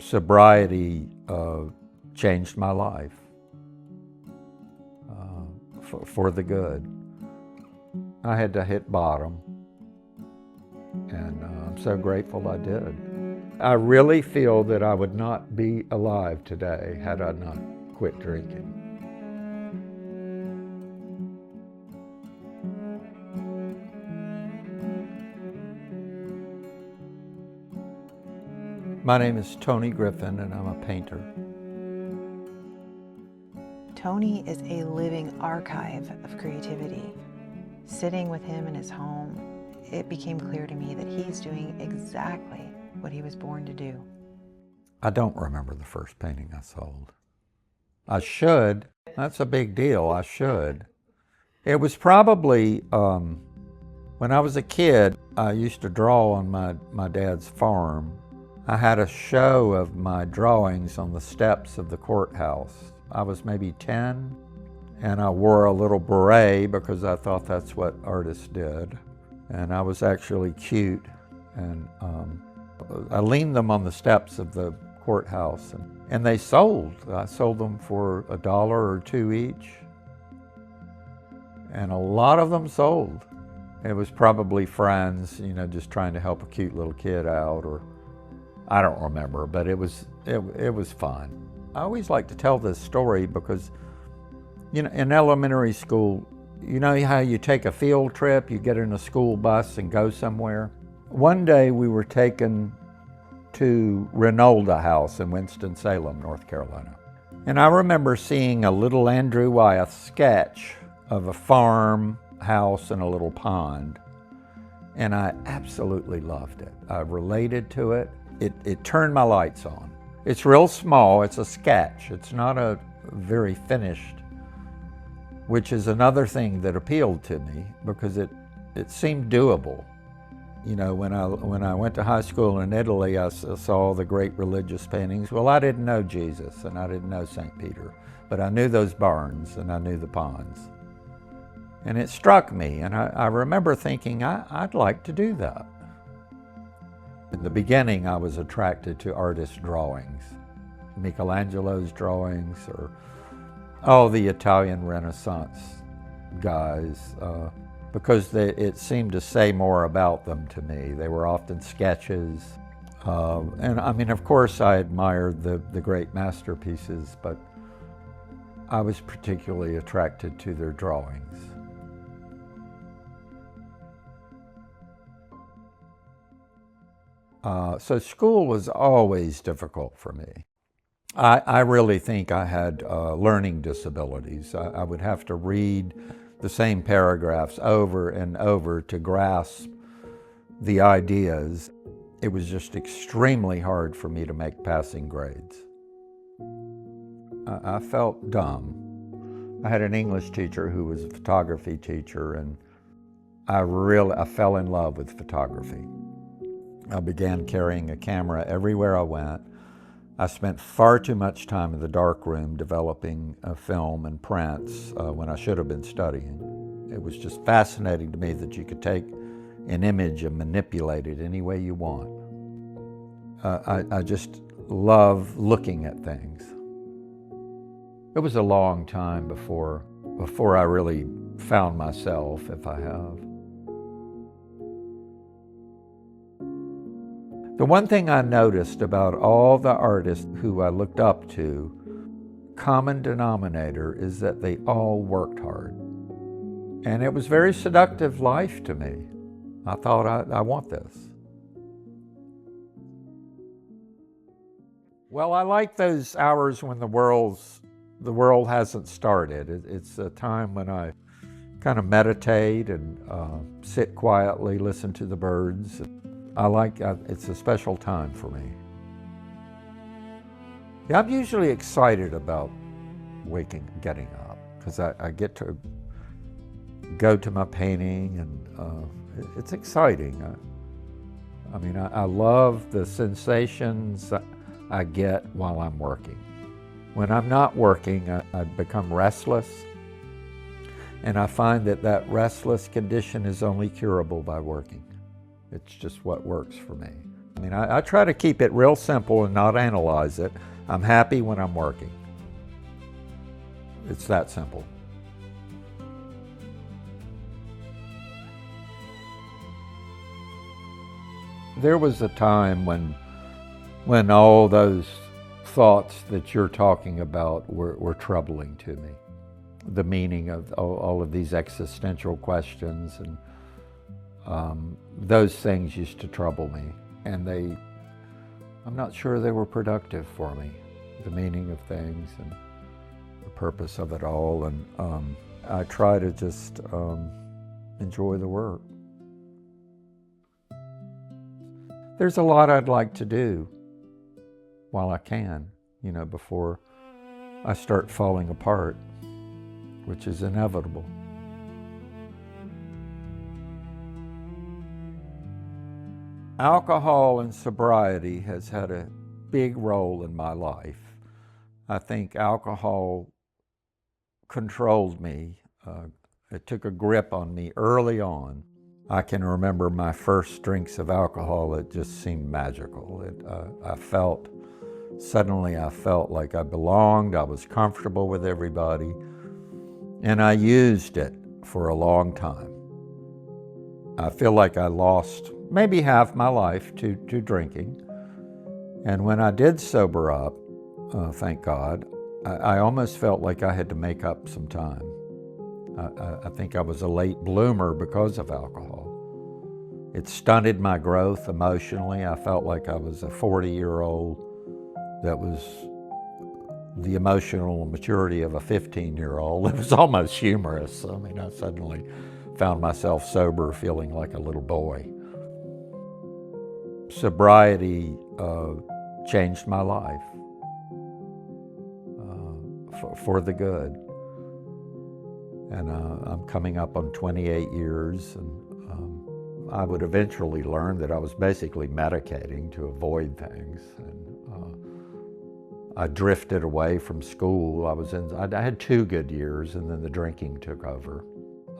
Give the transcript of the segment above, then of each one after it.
Sobriety changed my life for the good. I had to hit bottom, and I'm so grateful I did. I really feel that I would not be alive today had I not quit drinking. My name is Tony Griffin, and I'm a painter. Tony is a living archive of creativity. Sitting with him in his home, it became clear to me that he's doing exactly what he was born to do. I don't remember the first painting I sold. I should. That's a big deal. I should. It was probably when I was a kid. I used to draw on my dad's farm. I had a show of my drawings on the steps of the courthouse. I was maybe 10, and I wore a little beret because I thought that's what artists did. And I was actually cute, and I leaned them on the steps of the courthouse, and they sold. I sold them for $1 or $2 each, and a lot of them sold. It was probably friends, just trying to help a cute little kid out, or I don't remember, but it was fun. I always like to tell this story because, in elementary school, you know how you take a field trip, you get in a school bus and go somewhere? One day we were taken to Reynolda House in Winston-Salem, North Carolina. And I remember seeing a little Andrew Wyeth sketch of a farm house and a little pond. And I absolutely loved it. I related to it. It turned my lights on. It's real small, it's a sketch. It's not a very finished, which is another thing that appealed to me because it seemed doable. When I went to high school in Italy, I saw the great religious paintings. Well, I didn't know Jesus and I didn't know St. Peter, but I knew those barns and I knew the ponds. And it struck me, and I remember thinking, I'd like to do that. In the beginning, I was attracted to artist drawings, Michelangelo's drawings, or all the Italian Renaissance guys, because it seemed to say more about them to me. They were often sketches. And I mean, of course, I admired the great masterpieces, but I was particularly attracted to their drawings. So school was always difficult for me. I really think I had learning disabilities. I would have to read the same paragraphs over and over to grasp the ideas. It was just extremely hard for me to make passing grades. I felt dumb. I had an English teacher who was a photography teacher, and I fell in love with photography. I began carrying a camera everywhere I went. I spent far too much time in the darkroom developing film and prints when I should have been studying. It was just fascinating to me that you could take an image and manipulate it any way you want. I just love looking at things. It was a long time before I really found myself, if I have. The one thing I noticed about all the artists who I looked up to, common denominator is that they all worked hard. And it was a very seductive life to me. I thought, I want this. Well, I like those hours when the world hasn't started. It's a time when I kind of meditate and sit quietly, listen to the birds. It's a special time for me. Yeah, I'm usually excited about getting up, because I get to go to my painting, and it's exciting. I love the sensations I get while I'm working. When I'm not working, I become restless, and I find that restless condition is only curable by working. It's just what works for me. I mean, I try to keep it real simple and not analyze it. I'm happy when I'm working. It's that simple. There was a time when all those thoughts that you're talking about were troubling to me. The meaning of all of these existential questions, and those things used to trouble me. And I'm not sure they were productive for me, the meaning of things and the purpose of it all. And I try to just enjoy the work. There's a lot I'd like to do while I can, before I start falling apart, which is inevitable. Alcohol and sobriety has had a big role in my life. I think alcohol controlled me. It took a grip on me early on. I can remember my first drinks of alcohol. It just seemed magical. Suddenly I felt like I belonged. I was comfortable with everybody. And I used it for a long time. I feel like I lost maybe half my life to drinking. And when I did sober up, thank God, I almost felt like I had to make up some time. I think I was a late bloomer because of alcohol. It stunted my growth emotionally. I felt like I was a 40-year-old that was the emotional maturity of a 15-year-old. It was almost humorous. I mean, I suddenly found myself sober feeling like a little boy. Sobriety changed my life for the good. And I'm coming up on 28 years, and I would eventually learn that I was basically medicating to avoid things. And I drifted away from school. I had 2 good years, and then the drinking took over.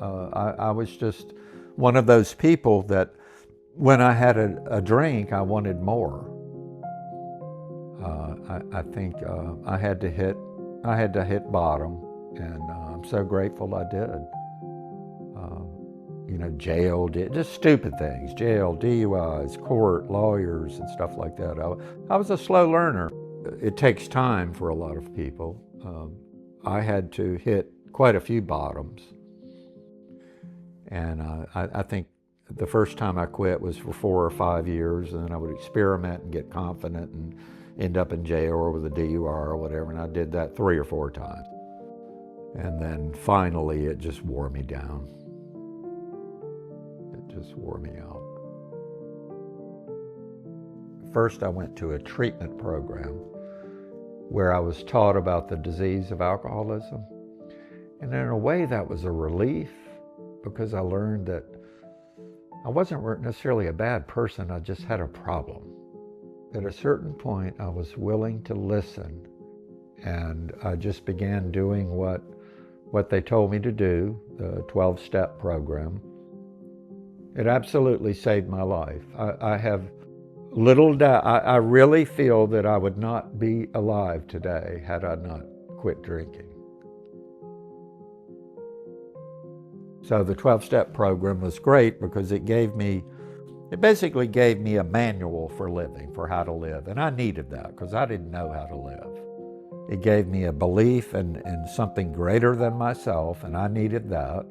I was just one of those people that when I had a drink, I wanted more. I think I had to hit bottom, and I'm so grateful I did. Jail, just stupid things, jail, DUIs, court, lawyers, and stuff like that. I was a slow learner. It takes time for a lot of people. I had to hit quite a few bottoms. And I think the first time I quit was for 4 or 5 years, and then I would experiment and get confident and end up in jail or with a DUI or whatever, and I did that 3 or 4 times. And then finally it just wore me down. It just wore me out. First I went to a treatment program where I was taught about the disease of alcoholism. And in a way that was a relief, because I learned that I wasn't necessarily a bad person, I just had a problem. At a certain point, I was willing to listen, and I just began doing what they told me to do, the 12-step program. It absolutely saved my life. I have little doubt. I really feel that I would not be alive today had I not quit drinking. So the 12-step program was great because it basically gave me a manual for living, for how to live. And I needed that because I didn't know how to live. It gave me a belief in something greater than myself, and I needed that.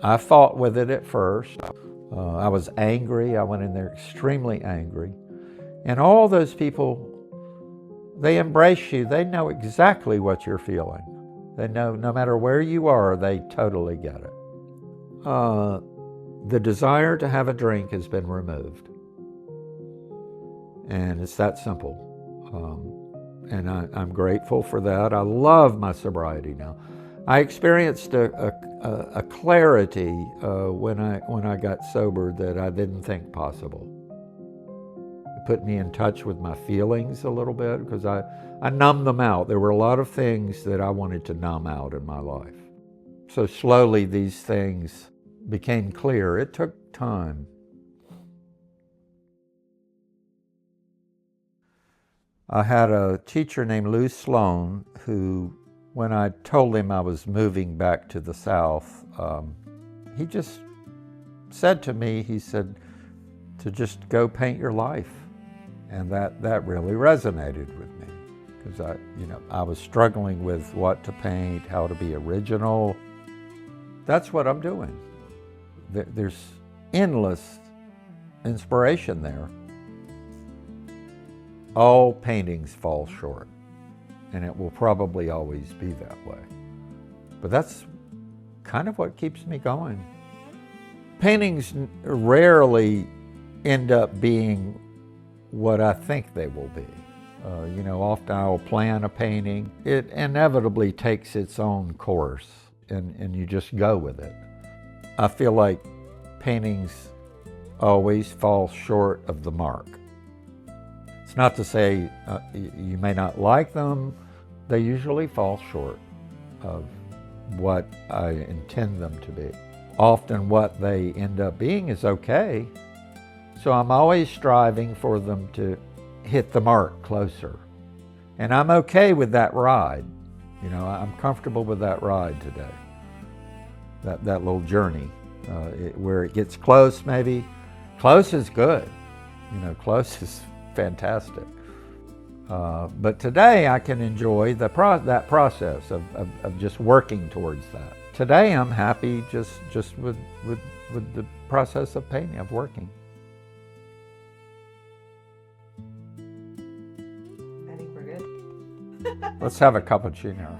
I fought with it at first. I was angry. I went in there extremely angry. And all those people, they embrace you. They know exactly what you're feeling. They know no matter where you are, they totally get it. The desire to have a drink has been removed. And it's that simple. And I'm grateful for that. I love my sobriety now. I experienced a clarity when I got sober that I didn't think possible. It put me in touch with my feelings a little bit because I numbed them out. There were a lot of things that I wanted to numb out in my life. So slowly these things became clear. It took time. I had a teacher named Lou Sloan who, when I told him I was moving back to the South, he just said to me, he said, to just go paint your life. And that really resonated with me, because I was struggling with what to paint, how to be original. That's what I'm doing. There's endless inspiration there. All paintings fall short, and it will probably always be that way. But that's kind of what keeps me going. Paintings rarely end up being what I think they will be. Often I'll plan a painting. It inevitably takes its own course, and you just go with it. I feel like paintings always fall short of the mark. It's not to say you may not like them. They usually fall short of what I intend them to be. Often what they end up being is okay. So I'm always striving for them to hit the mark closer. And I'm okay with that ride. I'm comfortable with that ride today. That little journey, where it gets close maybe. Close is good. Close is fantastic. But today I can enjoy that process of just working towards that. Today I'm happy just with the process of painting, of working. I think we're good. Let's have a cappuccino.